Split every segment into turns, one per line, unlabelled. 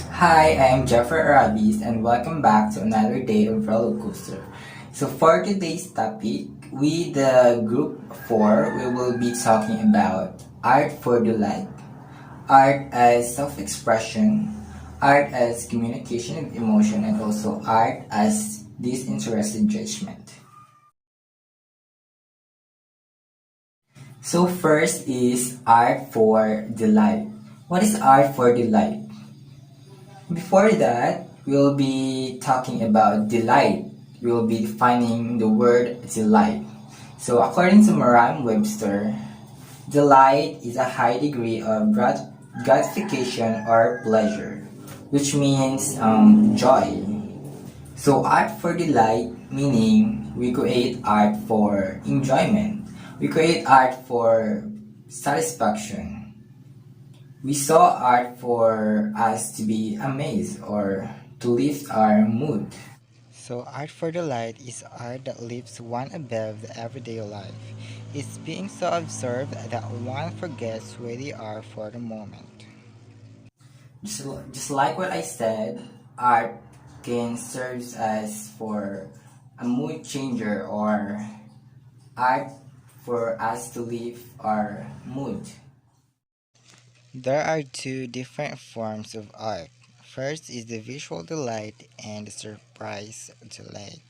Hi, I'm Jeffrey Arabis and welcome back to another day of roller coaster. So for today's topic, we the group 4, we will be talking about art for delight, art as self-expression, art as communication of emotion, and also art as disinterested judgment. So first is art for delight. What is art for delight? Before that, we'll be talking about delight. We'll be defining the word delight. So according to Merriam-Webster, delight is a high degree of gratification or pleasure, which means joy. So art for delight, meaning we create art for enjoyment. We create art for satisfaction. We saw art for us to be amazed or to lift our mood.
So art for delight is art that lifts one above the everyday life. It's being so absorbed that one forgets where they are for the moment.
Just like what I said, art can serve as for a mood changer or art for us to lift our mood.
There are two different forms of art. First is the visual delight and the surprise delight.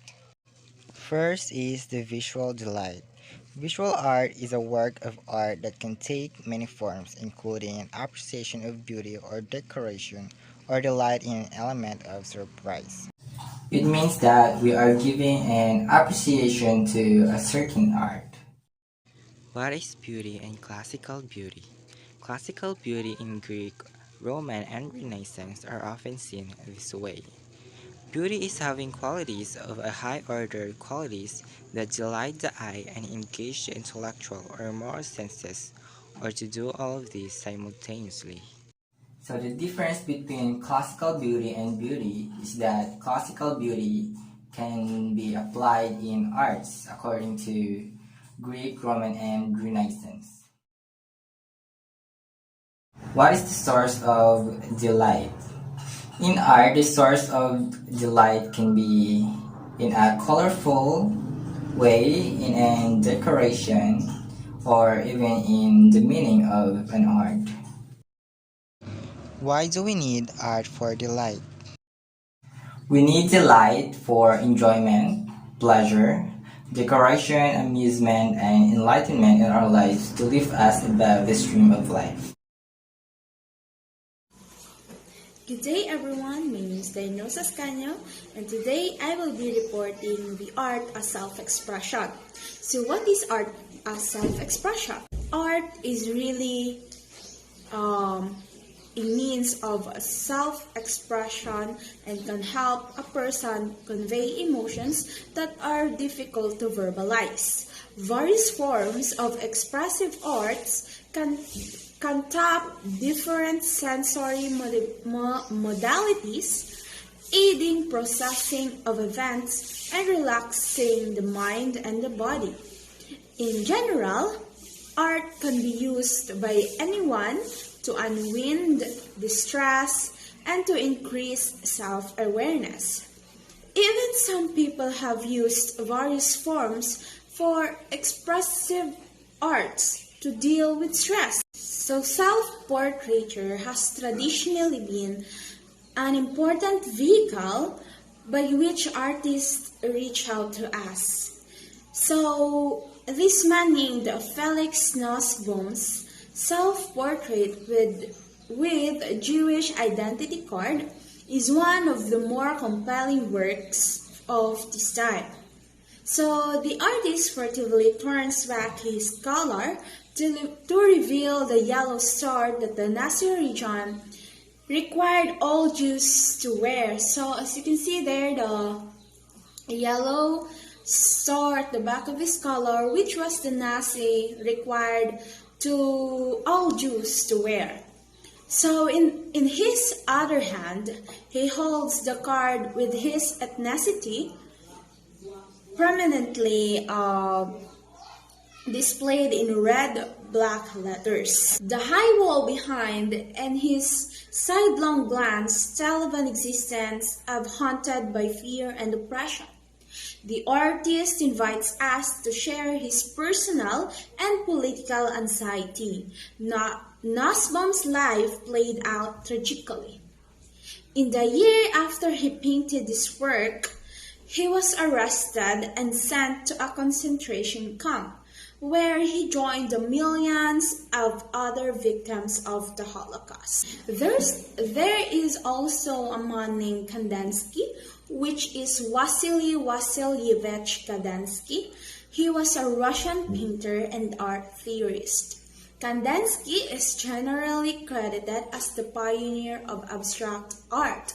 First is the visual delight. Visual art is a work of art that can take many forms, including an appreciation of beauty or decoration, or delight in an element of surprise.
It means that we are giving an appreciation to a certain art.
What is beauty and classical beauty? Classical beauty in Greek, Roman, and Renaissance are often seen this way. Beauty is having qualities of a high order qualities that delight the eye and engage the intellectual or moral senses, or to do all of these simultaneously.
So the difference between classical beauty and beauty is that classical beauty can be applied in arts according to Greek, Roman, and Renaissance. What is the source of delight? In art, the source of delight can be in a colorful way, in a decoration, or even in the meaning of an art.
Why do we need art for delight?
We need delight for enjoyment, pleasure, decoration, amusement, and enlightenment in our lives to lift us above the stream of life.
Good day everyone, my name is ASCAñO and today I will be reporting the art as self-expression. So what is art as self-expression? Art is really a means of self-expression and can help a person convey emotions that are difficult to verbalize. Various forms of expressive arts can tap different sensory modalities, aiding processing of events and relaxing the mind and the body. In general, art can be used by anyone to unwind distress and to increase self-awareness. Even some people have used various forms for expressive arts to deal with stress. So self-portraiture has traditionally been an important vehicle by which artists reach out to us. So this man named Felix Nussbaum's self-portrait with Jewish identity card is one of the more compelling works of this time. So the artist furtively turns back his collar to reveal the yellow star that the Nazi regime required all Jews to wear. So as you can see there, the yellow star at the back of his collar, which was the Nazi required to all Jews to wear. So in his other hand, he holds the card with his ethnicity prominently displayed in red black letters. The high wall behind and his sidelong glance tell of an existence haunted by fear and oppression. The artist invites us to share his personal and political anxiety. Nussbaum's life played out tragically. In the year after he painted this work, he was arrested and sent to a concentration camp, where he joined the millions of other victims of the Holocaust. There is also a man named Kandinsky, which is Vasily Vasilyevich Kandinsky. He was a Russian painter and art theorist. Kandinsky is generally credited as the pioneer of abstract art.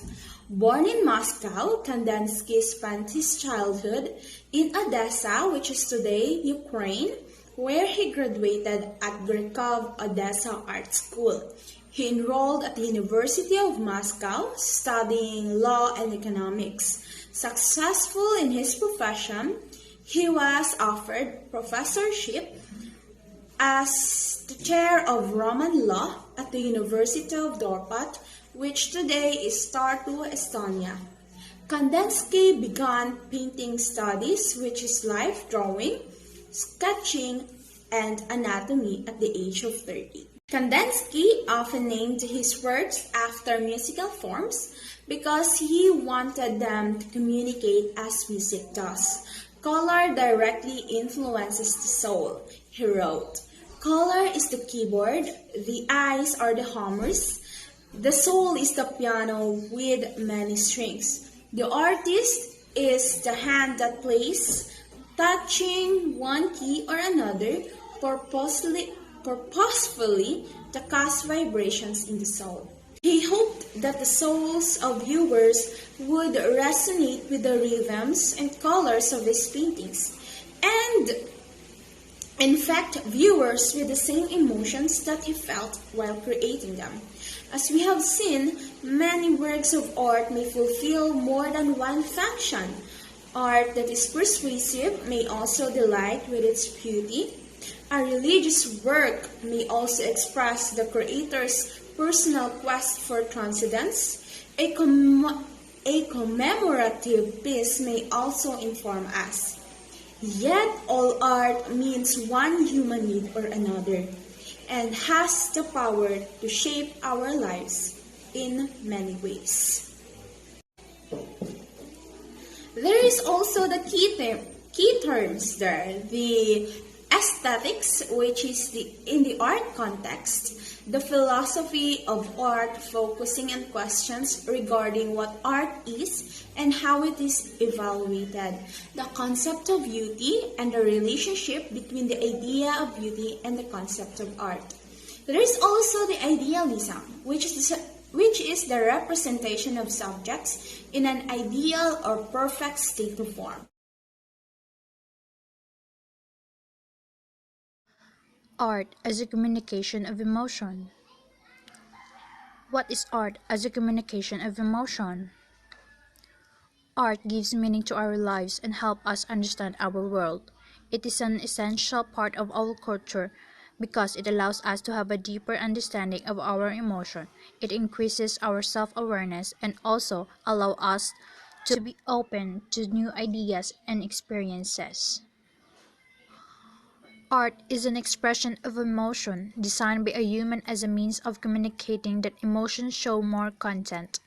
Born in Moscow, Kandinsky spent his childhood in Odessa, which is today Ukraine, where he graduated at Grekov Odessa Art School. He enrolled at the University of Moscow, studying law and economics. Successful in his profession, he was offered professorship as the chair of Roman law at the University of Dorpat, which today is Tartu, Estonia. Kandinsky began painting studies, which is life drawing, sketching, and anatomy at the age of 30. Kandinsky often named his works after musical forms because he wanted them to communicate as music does. Color directly influences the soul, he wrote. Color is the keyboard, the eyes are the hammers, the soul is the piano with many strings. The artist is the hand that plays, touching one key or another purposefully to cause vibrations in the soul. He hoped that the souls of viewers would resonate with the rhythms and colors of his paintings, and infect viewers with the same emotions that he felt while creating them. As we have seen, many works of art may fulfill more than one function. Art that is persuasive may also delight with its beauty. A religious work may also express the creator's personal quest for transcendence. A commemorative piece may also inform us. Yet all art means one human need or another, and has the power to shape our lives in many ways. There is also the key terms there, the aesthetics, which is in the art context, the philosophy of art focusing on questions regarding what art is and how it is evaluated, the concept of beauty and the relationship between the idea of beauty and the concept of art. There is also the idealism, which is the representation of subjects in an ideal or perfect state of form.
Art as a communication of emotion. What is art as a communication of emotion? Art gives meaning to our lives and helps us understand our world. It is an essential part of our culture because it allows us to have a deeper understanding of our emotion. It increases our self-awareness and also allows us to be open to new ideas and experiences. Art is an expression of emotion designed by a human as a means of communicating that emotions show more content.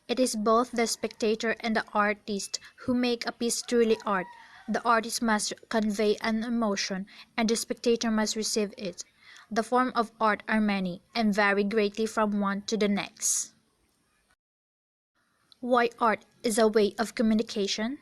It is both the spectator and the artist who make a piece truly art. The artist must convey an emotion and the spectator must receive it. The forms of art are many and vary greatly from one to the next. Why art is a way of communication?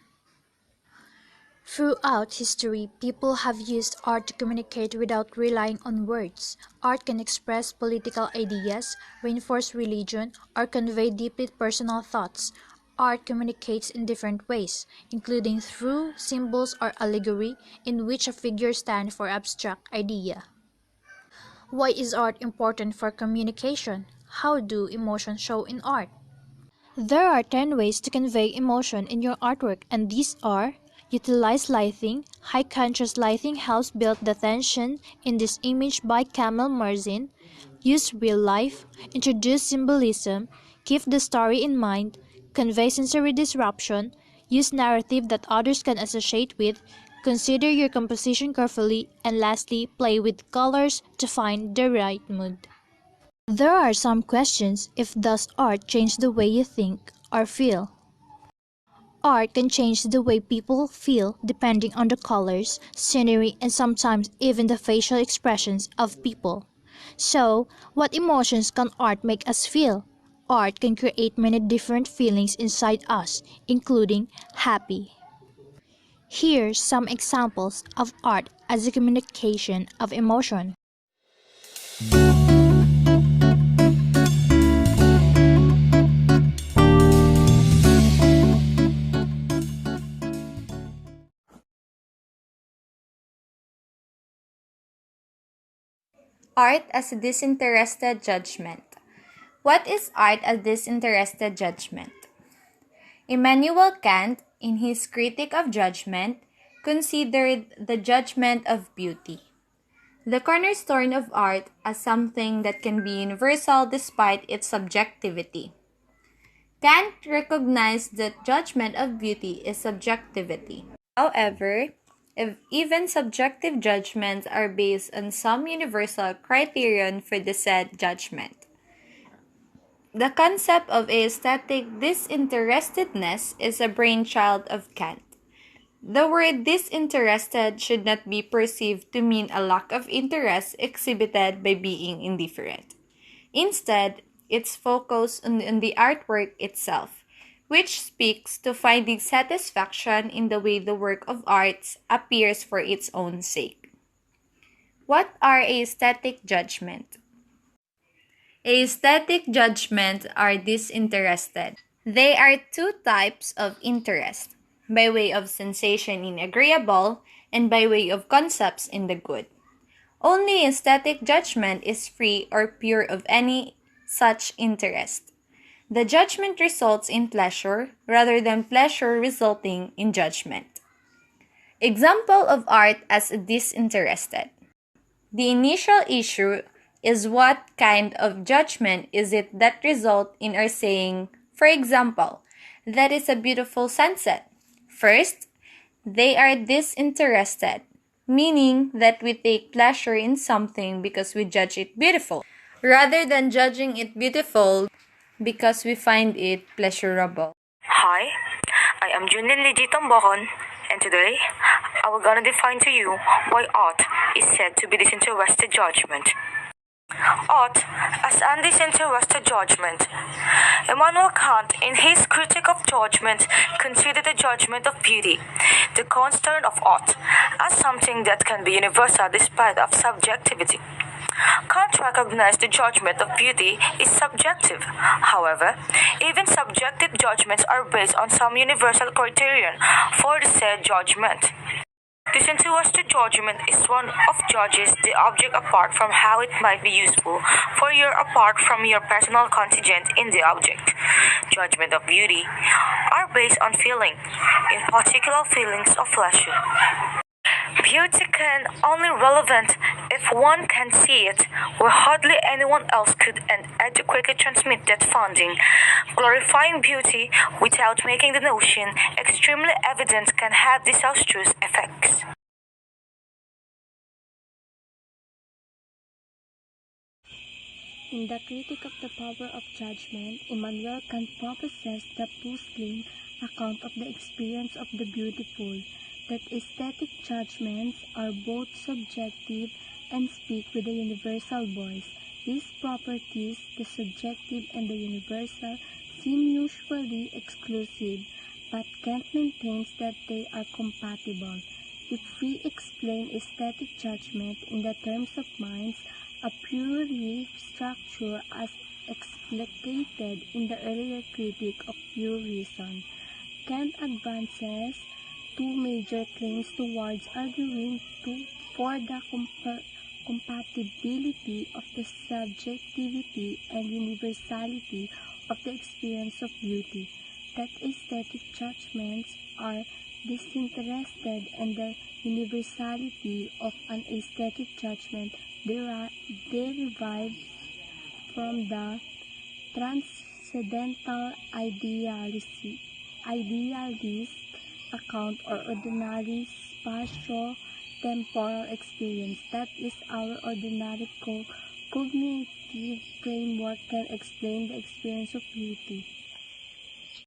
Throughout history, people have used art to communicate without relying on words. Art can express political ideas, reinforce religion, or convey deeply personal thoughts. Art communicates in different ways, including through symbols or allegory, in which a figure stands for abstract idea. Why is art important for communication? How do emotions show in art? There are 10 ways to convey emotion in your artwork, and these are: Utilize lighting. High contrast lighting helps build the tension in this image by Camille Merzin. Use real life. Introduce symbolism. Keep the story in mind. Convey sensory disruption. Use narrative that others can associate with. Consider your composition carefully. And lastly, play with colors to find the right mood. There are some questions. If does art change the way you think or feel? Art can change the way people feel depending on the colors, scenery, and sometimes even the facial expressions of people. So, what emotions can art make us feel? Art can create many different feelings inside us, including happy. Here's some examples of art as a communication of emotion.
Art as a disinterested judgment. What is art as disinterested judgment? Immanuel Kant, in his Critique of Judgment, considered the judgment of beauty, the cornerstone of art, as something that can be universal despite its subjectivity. Kant recognized that judgment of beauty is subjectivity. However, if even subjective judgments are based on some universal criterion for the said judgment. The concept of aesthetic disinterestedness is a brainchild of Kant. The word disinterested should not be perceived to mean a lack of interest exhibited by being indifferent. Instead, it's focused on the artwork itself, which speaks to finding satisfaction in the way the work of art appears for its own sake. What are aesthetic judgment? Aesthetic judgments are disinterested. They are two types of interest, by way of sensation in agreeable and by way of concepts in the good. Only aesthetic judgment is free or pure of any such interest. The judgment results in pleasure rather than pleasure resulting in judgment. Example of art as disinterested. The initial issue is what kind of judgment is it that result in our saying, for example, that is a beautiful sunset. First, they are disinterested, meaning that we take pleasure in something because we judge it beautiful, rather than judging it beautiful because we find it pleasurable.
Hi, I am JUNLEN TUMBOCON, and today I will gonna define to you why art is said to be disinterested judgment. Art as undisinterested judgment. Immanuel Kant, in his Critique of Judgment, considered the judgment of beauty, the cornerstone of art, as something that can be universal despite of subjectivity. Kant recognized the judgment of beauty is subjective. However, even subjective judgments are based on some universal criterion for the said judgment. Disinterested judgment is one of judges the object apart from how it might be useful for you apart from your personal contingent in the object. Judgment of beauty are based on feeling, in particular feelings of pleasure. Beauty can only relevant if one can see it, where hardly anyone else could and adequately transmit that finding. Glorifying beauty without making the notion extremely evident can have disastrous effects.
In the Critique of the Power of Judgment, Immanuel Kant proposes the Pushkin account of the experience of the beautiful, that aesthetic judgments are both subjective and speak with a universal voice. These properties, the subjective and the universal, seem usually exclusive, but Kant maintains that they are compatible. If we explain aesthetic judgment in the terms of minds, a priori structure as explicated in the earlier Critique of Pure Reason, Kant advances two major claims towards arguing for the compatibility of the subjectivity and universality of the experience of beauty. that aesthetic judgments are disinterested, and the universality of an aesthetic judgment derives from the transcendental idealist account or ordinary spatio-temporal experience. That is, our ordinary cognitive framework can explain the experience of beauty.